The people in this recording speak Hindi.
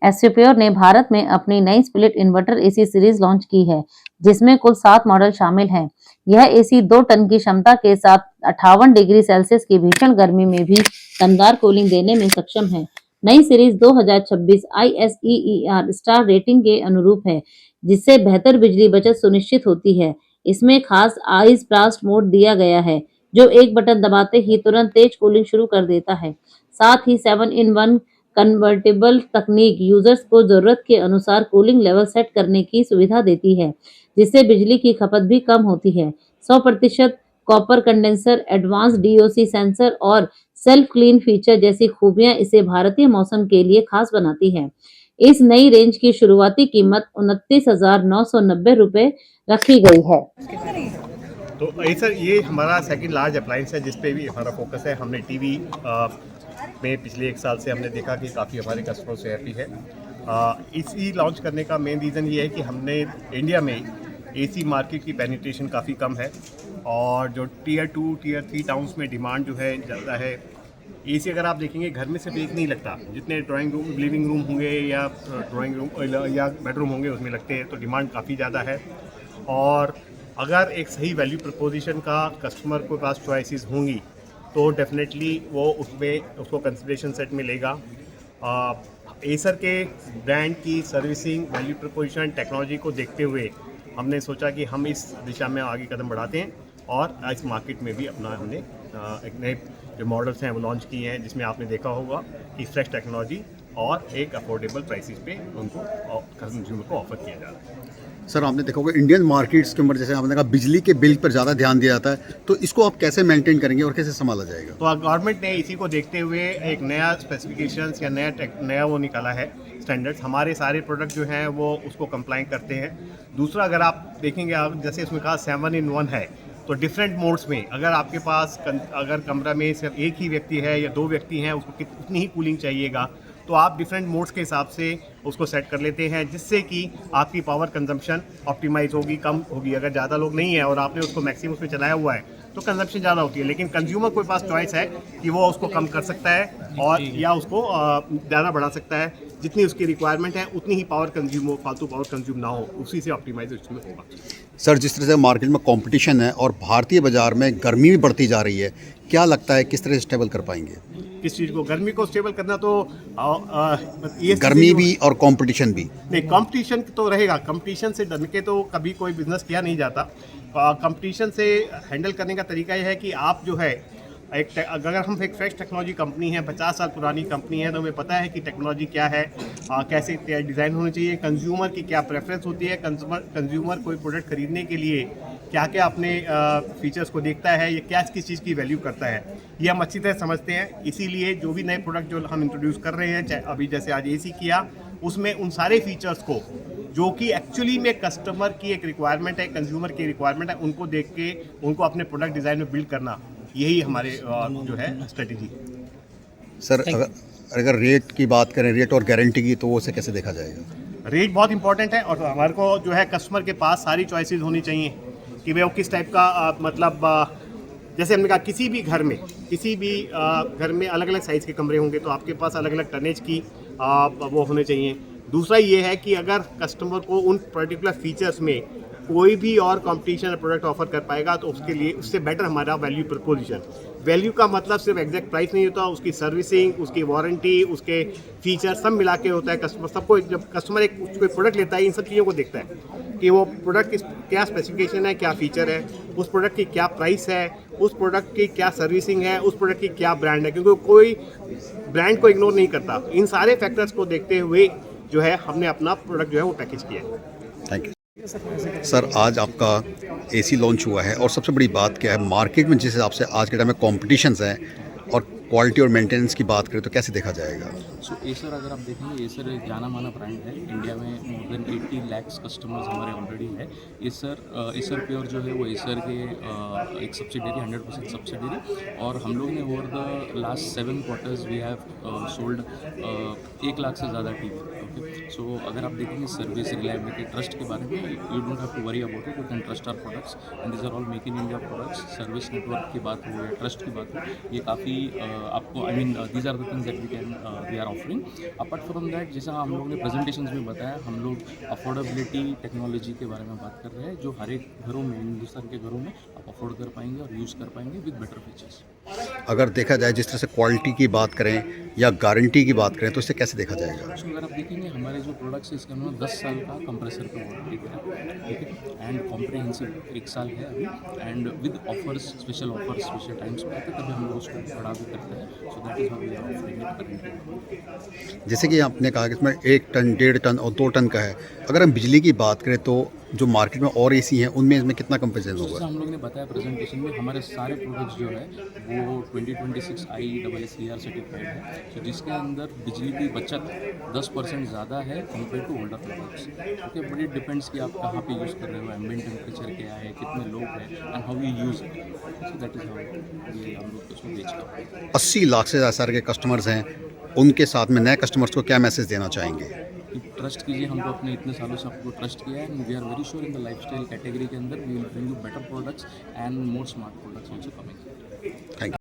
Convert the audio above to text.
एससीप्योर ने भारत में अपनी नई split inverter AC series launch की है, जिसमें कुल 7 मॉडल शामिल हैं। यह एसी 2 टन की क्षमता के साथ 58 डिग्री सेल्सियस की भीषण गर्मी में भी दमदार कूलिंग देने में सक्षम है। नई सीरीज 2026 ISEER स्टार रेटिंग के अनुरूप है, जिससे बेहतर बिजली बचत सुनिश्चित होती है। इसमें खास आइस ब्लास्ट मोड दिया गया है, जो एक बटन दबाते ही तुरंत तेज कूलिंग शुरू कर देता है। साथ ही 7-in-1 कन्वर्टेबल तकनीक यूजर्स को जरूरत के अनुसार कूलिंग लेवल सेट करने की सुविधा देती है, जिससे बिजली की खपत भी कम होती है। 100% copper condenser, advance DOC sensor और सेल्फ क्लीन फीचर जैसी खूबियां इसे भारतीय मौसम के लिए खास बनाती है। इस नई रेंज की शुरुआती कीमत 29,990 रुपए रखी गई है। तो सर, ये हमारा सेकंड लार्ज अप्लायंस है जिस पे भी हमारा फोकस है। हमने टीवी में पिछले 1 साल से हमने देखा कि काफ़ी हमारे कस्टमर से हैप्पी है। इसी लॉन्च करने का मेन रीज़न ये है कि हमने इंडिया में एसी मार्केट की पेनिट्रेशन काफ़ी कम है और जो टियर 2 टियर 3 टाउन्स में डिमांड जो है ज़्यादा है। एसी अगर आप देखेंगे घर में सिर्फ एक नहीं लगता, जितने ड्राइंग रूम लिविंग रूम होंगे या ड्राइंग रूम या बेडरूम होंगे उसमें लगते हैं, तो डिमांड काफ़ी ज़्यादा है। और अगर एक सही वैल्यू प्रपोजिशन का कस्टमर के पास चॉइसेस होंगी तो डेफिनेटली वो उसमें उसको कंसिडरेशन सेट में लेगा। एसर के ब्रांड की सर्विसिंग, वैल्यू प्रपोजिशन, टेक्नोलॉजी को देखते हुए हमने सोचा कि हम इस दिशा में आगे कदम बढ़ाते हैं और इस मार्केट में भी अपना हमने एक नए जो मॉडल्स हैं वो लॉन्च किए हैं, जिसमें आपने देखा होगा कि फ्रेश टेक्नोलॉजी और एक अफोर्डेबल प्राइसेस पे उनको कंज्यूमर को ऑफर किया जा रहा है। सर, आपने देखा होगा इंडियन मार्केट्स के ऊपर जैसे आपने कहा बिजली के बिल पर ज़्यादा ध्यान दिया जाता है, तो इसको आप कैसे मेंटेन करेंगे और कैसे संभाला जाएगा? तो गवर्नमेंट ने इसी को देखते हुए एक नया स्पेसिफिकेशंस या नया वो निकाला है स्टैंडर्ड्स। हमारे सारे प्रोडक्ट जो हैं वो उसको कंप्लाई करते हैं। दूसरा, अगर आप देखेंगे, आप जैसे इसमें कहा 7-in-1 है, तो डिफरेंट मोड्स में अगर आपके पास अगर कमरा में सिर्फ एक ही व्यक्ति है या 2 व्यक्ति हैं, उसको उतनी ही कूलिंग चाहिएगा, तो आप डिफरेंट मोड्स के हिसाब से उसको सेट कर लेते हैं, जिससे कि आपकी पावर कंजम्पशन ऑप्टिमाइज होगी, कम होगी। अगर ज़्यादा लोग नहीं है और आपने उसको मैक्सिमम उसमें चलाया हुआ है तो कंजम्पशन ज़्यादा होती है, लेकिन कंज्यूमर के पास चॉइस है कि वो उसको कम कर सकता है और या उसको ज़्यादा बढ़ा सकता है। जितनी उसकी रिक्वायरमेंट है उतनी ही पावर कंज्यूम हो, फालतू पावर कंज्यूम ना हो, उसी से ऑप्टिमाइज उसमें होगा। सर, जिस तरह से मार्केट में कंपटीशन है और भारतीय बाजार में गर्मी भी बढ़ती जा रही है, क्या लगता है किस तरह से स्टेबल कर पाएंगे? किस चीज़ को? गर्मी को स्टेबल करना तो ये गर्मी भी और कंपटीशन भी। नहीं, कंपटीशन तो रहेगा। कंपटीशन से डर के तो कभी कोई बिजनेस किया नहीं जाता। कंपटीशन से हैंडल करने का तरीका यह है कि आप जो है अगर हम एक फ्रेश टेक्नोलॉजी कंपनी है, 50 साल पुरानी कंपनी है, तो हमें पता है कि टेक्नोलॉजी क्या है, कैसे डिज़ाइन होनी चाहिए, कंज्यूमर की क्या प्रेफरेंस होती है, कंज्यूमर कोई प्रोडक्ट खरीदने के लिए क्या क्या अपने फीचर्स को देखता है, या क्या किस चीज़ की वैल्यू करता है, ये हम अच्छी तरह समझते हैं। इसीलिए जो भी नए प्रोडक्ट जो हम इंट्रोड्यूस कर रहे हैं, अभी जैसे आज एसी किया, उसमें उन सारे फीचर्स को जो कि एक्चुअली में कस्टमर की एक रिक्वायरमेंट है, कंज्यूमर की रिक्वायरमेंट है, उनको देख के उनको अपने प्रोडक्ट डिज़ाइन में बिल्ड करना, यही हमारे जो है स्ट्रेटेजी। सर, अगर रेट की बात करें, रेट और गारंटी की, तो वो उसे कैसे देखा जाएगा? रेट बहुत इंपॉर्टेंट है और हमारे को जो है कस्टमर के पास सारी चॉइसेस होनी चाहिए कि भाई वो किस टाइप का जैसे हमने कहा किसी भी घर में अलग अलग साइज़ के कमरे होंगे, तो आपके पास अलग अलग टनेज की वो होने चाहिए। दूसरा ये है कि अगर कस्टमर को उन पर्टिकुलर फीचर्स में कोई भी और कंपटीशन प्रोडक्ट ऑफर कर पाएगा तो उसके लिए उससे बेटर हमारा वैल्यू प्रपोजिशन। वैल्यू का मतलब सिर्फ एग्जैक्ट प्राइस नहीं होता, उसकी सर्विसिंग, उसकी वारंटी, उसके फीचर सब मिला के होता है। कस्टमर सबको, जब कस्टमर एक कोई प्रोडक्ट लेता है, इन सब चीज़ों को देखता है कि वो प्रोडक्ट की क्या स्पेसिफिकेशन है, क्या फीचर है, उस प्रोडक्ट की क्या प्राइस है, उस प्रोडक्ट की क्या सर्विसिंग है, उस प्रोडक्ट की क्या ब्रांड है, क्योंकि कोई ब्रांड को इग्नोर नहीं करता। इन सारे फैक्टर्स को देखते हुए जो है हमने अपना प्रोडक्ट जो है वो पैकेज किया है। Thank you. सर, आज आपका एसी लॉन्च हुआ है और सबसे बड़ी बात क्या है मार्केट में, जिस हिसाब से आज के टाइम में कॉम्पिटिशन्स हैं और क्वालिटी और मेंटेनेंस की बात करें तो कैसे देखा जाएगा? सो एसर अगर आप देखेंगे, एसर एक जाना माना ब्रांड है। इंडिया में मोर देन 80 लाख कस्टमर्स हमारे ऑलरेडी है। एसर प्योर जो है वो एसर के एक सब्सिडरी, 100% सब्सिडरी, और हम लोग ने over the last 7 quarters we have sold 1 lakh से ज़्यादा टीवी। ओके, सो अगर आप देखेंगे सर्विस, रिलायबिलिटी, ट्रस्ट के बारे में, you don't have to worry about it, you can trust our products and this are all make in India products. Service network की बात हो या ट्रस्ट की बात हो, ये काफ़ी आपको I mean these are the things that we are offering. Apart from that, जैसा हम लोगों ने प्रेजेंटेशंस में बताया, हम लोग अफोर्डेबिलिटी टेक्नोलॉजी के बारे में बात कर रहे हैं, जो हर एक घरों में, हिंदुस्तान के घरों में आप अफोर्ड कर पाएंगे और यूज़ कर पाएंगे विद बेटर फीचर्स। अगर देखा जाए जिस तरह से क्वालिटी की बात करें या गारंटी की बात करें तो इसे कैसे देखा जाएगा? तो अगर आप देखेंगे हमारे जो प्रोडक्ट्स है, इसका उन्होंने 10 साल का कंप्रेसर पे वारंटी दिया है, ठीक है, एंड कॉम्प्रिहेंसिव 1 साल है अभी, and with offers, special offers special times पे आते हैं, तभी हम लोग उसको बढ़ा भी करते हैं। So that is how we are offering it currently. जैसे कि आपने कहा कि इसमें 1 टन, 1.5 टन और 2 टन का है। अगर हम बिजली की बात करें तो जो मार्केट में और एसी हैं उनमें इसमें कितना कंपेरिजन जैसे होगा? हम लोग ने बताया प्रेजेंटेशन में, हमारे सारे प्रोडक्ट्स जो है वो 2026 IEEE सर्टिफाइड है, तो जिसके अंदर बिजली की बचत 10% ज़्यादा है compare to older products. Okay, but it depends कि आप कहाँ पे यूज़ कर रहे हो, एम्बिएंट टेम्परेचर क्या है, कितने लोग हैं, and how you use it. So that is how ये हम लोग उसको बेच रहे हैं। 80 लाख से ज़्यादा के कस्टमर्स हैं, उनके साथ में नए कस्टमर्स को क्या मैसेज देना चाहेंगे? ट्रस्ट कीजिए हमको, अपने इतने सालों से आपको ट्रस्ट किया है, and we are very sure in the lifestyle category के अंदर we will bring you better products and more smart products also coming. Thank you.